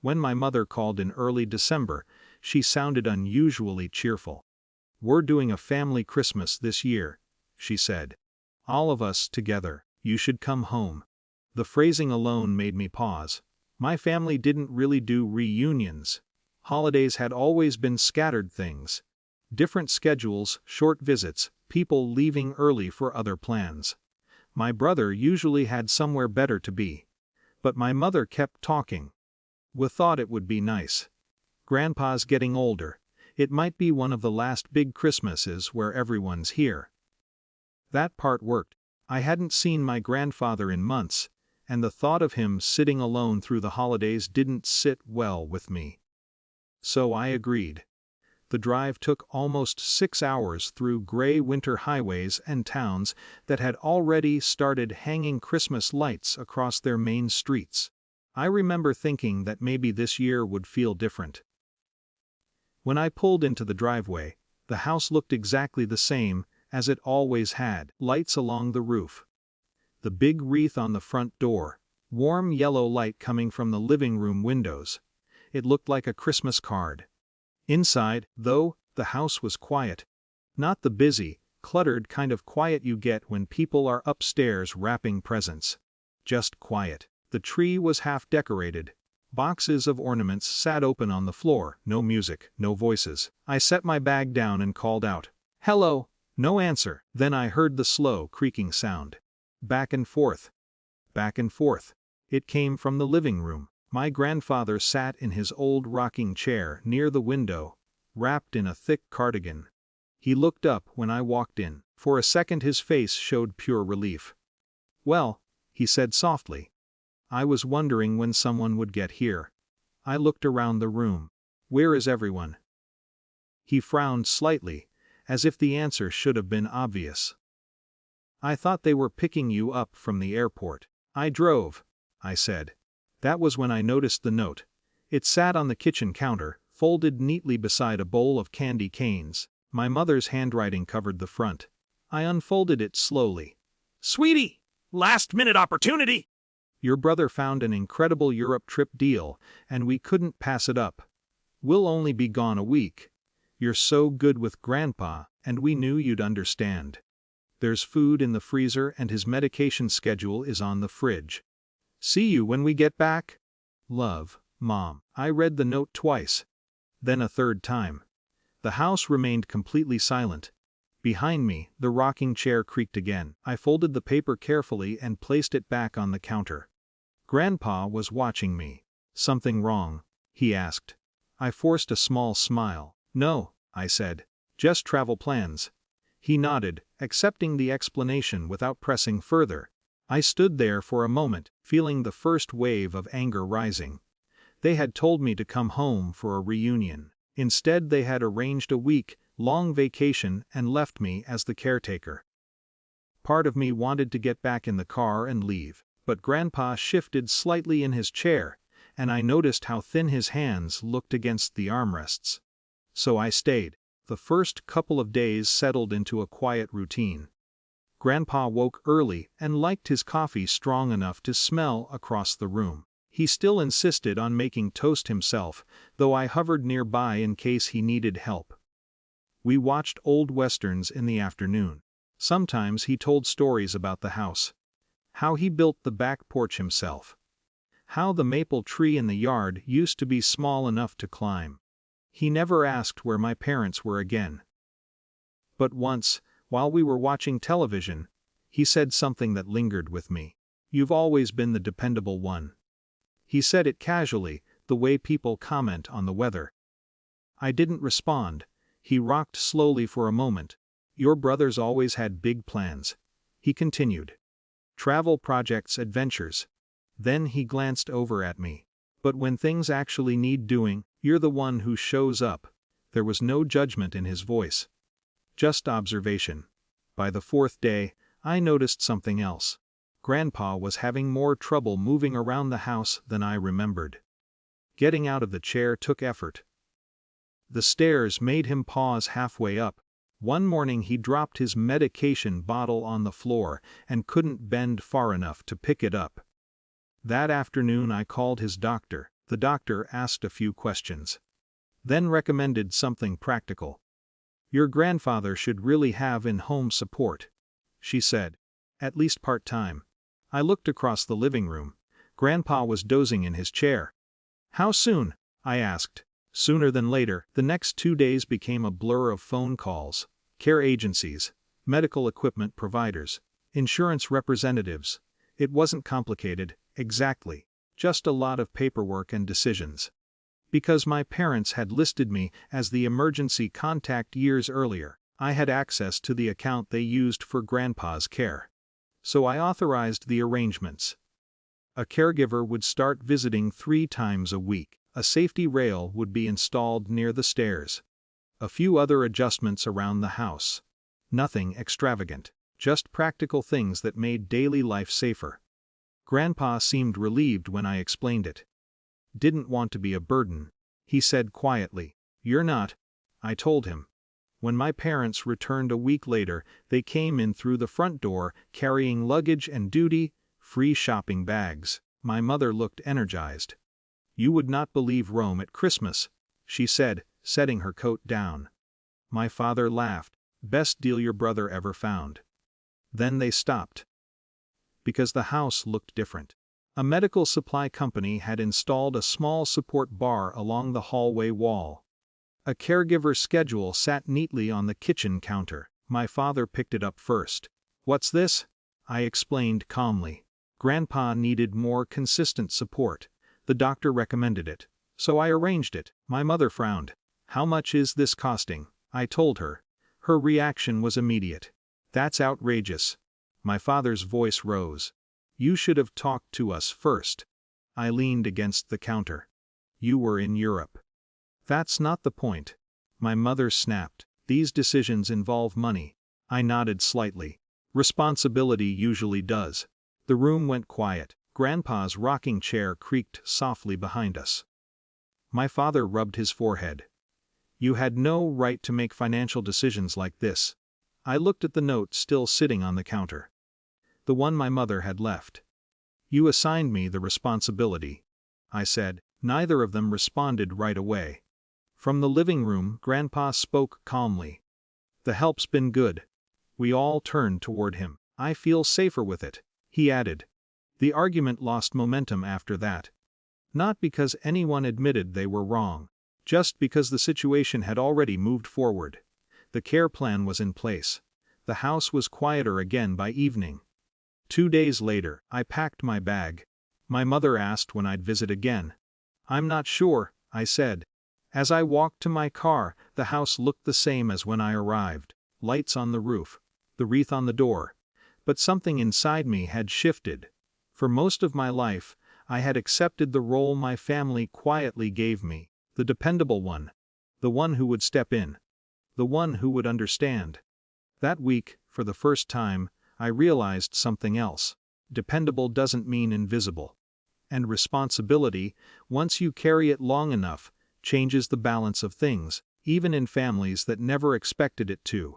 When my mother called in early December, she sounded unusually cheerful. "We're doing a family Christmas this year," she said. "All of us together. You should come home." The phrasing alone made me pause. My family didn't really do reunions. Holidays had always been scattered things. Different schedules, short visits, people leaving early for other plans. My brother usually had somewhere better to be. But my mother kept talking. "We thought it would be nice. Grandpa's getting older. It might be one of the last big Christmases where everyone's here." That part worked. I hadn't seen my grandfather in months, and the thought of him sitting alone through the holidays didn't sit well with me. So I agreed. The drive took almost 6 hours through gray winter highways and towns that had already started hanging Christmas lights across their main streets. I remember thinking that maybe this year would feel different. When I pulled into the driveway, the house looked exactly the same as it always had: lights along the roof, the big wreath on the front door, warm yellow light coming from the living room windows. It looked like a Christmas card. Inside, though, the house was quiet. Not the busy, cluttered kind of quiet you get when people are upstairs wrapping presents. Just quiet. The tree was half decorated. Boxes of ornaments sat open on the floor. No music, no voices. I set my bag down and called out, "Hello." No answer. Then I heard the slow, creaking sound. Back and forth. Back and forth. It came from the living room. My grandfather sat in his old rocking chair near the window, wrapped in a thick cardigan. He looked up when I walked in. For a second his face showed pure relief. "Well," he said softly. "I was wondering when someone would get here." I looked around the room. "Where is everyone?" He frowned slightly, as if the answer should have been obvious. "I thought they were picking you up from the airport." "I drove," I said. That was when I noticed the note. It sat on the kitchen counter, folded neatly beside a bowl of candy canes. My mother's handwriting covered the front. I unfolded it slowly. "Sweetie, last-minute opportunity. Your brother found an incredible Europe trip deal, and we couldn't pass it up. We'll only be gone a week. You're so good with Grandpa, and we knew you'd understand. There's food in the freezer and his medication schedule is on the fridge. See you when we get back. Love, Mom." I read the note twice. Then a third time. The house remained completely silent. Behind me, the rocking chair creaked again. I folded the paper carefully and placed it back on the counter. Grandpa was watching me. "Something wrong?" he asked. I forced a small smile. "No," I said. "Just travel plans." He nodded, accepting the explanation without pressing further. I stood there for a moment, feeling the first wave of anger rising. They had told me to come home for a reunion. Instead, they had arranged a week-long vacation and left me as the caretaker. Part of me wanted to get back in the car and leave, but Grandpa shifted slightly in his chair, and I noticed how thin his hands looked against the armrests. So I stayed. The first couple of days settled into a quiet routine. Grandpa woke early and liked his coffee strong enough to smell across the room. He still insisted on making toast himself, though I hovered nearby in case he needed help. We watched old westerns in the afternoon. Sometimes he told stories about the house. How he built the back porch himself. How the maple tree in the yard used to be small enough to climb. He never asked where my parents were again. But once, while we were watching television, he said something that lingered with me. "You've always been the dependable one." He said it casually, the way people comment on the weather. I didn't respond. He rocked slowly for a moment. "Your brother's always had big plans," he continued. "Travel projects, adventures." Then he glanced over at me. "But when things actually need doing, you're the one who shows up." There was no judgment in his voice. Just observation. By the fourth day, I noticed something else. Grandpa was having more trouble moving around the house than I remembered. Getting out of the chair took effort. The stairs made him pause halfway up. One morning he dropped his medication bottle on the floor and couldn't bend far enough to pick it up. That afternoon I called his doctor. The doctor asked a few questions. Then recommended something practical. Your grandfather should really have in-home support, she said. At least part-time. I looked across the living room. Grandpa was dozing in his chair. How soon? I asked. Sooner than later. The next 2 days became a blur of phone calls, care agencies, medical equipment providers, insurance representatives. It wasn't complicated, exactly. Just a lot of paperwork and decisions. Because my parents had listed me as the emergency contact years earlier, I had access to the account they used for Grandpa's care. So I authorized the arrangements. A caregiver would start visiting 3 times a week. A safety rail would be installed near the stairs. A few other adjustments around the house. Nothing extravagant, just practical things that made daily life safer. Grandpa seemed relieved when I explained it. Didn't want to be a burden, he said quietly. You're not, I told him. When my parents returned a week later, they came in through the front door, carrying luggage and duty-free shopping bags. My mother looked energized. You would not believe Rome at Christmas, she said, setting her coat down. My father laughed. Best deal your brother ever found. Then they stopped. Because the house looked different. A medical supply company had installed a small support bar along the hallway wall. A caregiver's schedule sat neatly on the kitchen counter. My father picked it up first. What's this? I explained calmly. Grandpa needed more consistent support. The doctor recommended it. So I arranged it. My mother frowned. How much is this costing? I told her. Her reaction was immediate. That's outrageous. My father's voice rose. You should have talked to us first. I leaned against the counter. You were in Europe. That's not the point. My mother snapped. These decisions involve money. I nodded slightly. Responsibility usually does. The room went quiet. Grandpa's rocking chair creaked softly behind us. My father rubbed his forehead. You had no right to make financial decisions like this. I looked at the note still sitting on the counter. The one my mother had left. You assigned me the responsibility, I said. Neither of them responded right away. From the living room, Grandpa spoke calmly. The help's been good. We all turned toward him. I feel safer with it, he added. The argument lost momentum after that. Not because anyone admitted they were wrong. Just because the situation had already moved forward. The care plan was in place. The house was quieter again by evening. 2 days later, I packed my bag. My mother asked when I'd visit again. I'm not sure, I said. As I walked to my car, the house looked the same as when I arrived. Lights on the roof, the wreath on the door. But something inside me had shifted. For most of my life, I had accepted the role my family quietly gave me, the dependable one. The one who would step in. The one who would understand. That week, for the first time, I realized something else. Dependable doesn't mean invisible. And responsibility, once you carry it long enough, changes the balance of things, even in families that never expected it to.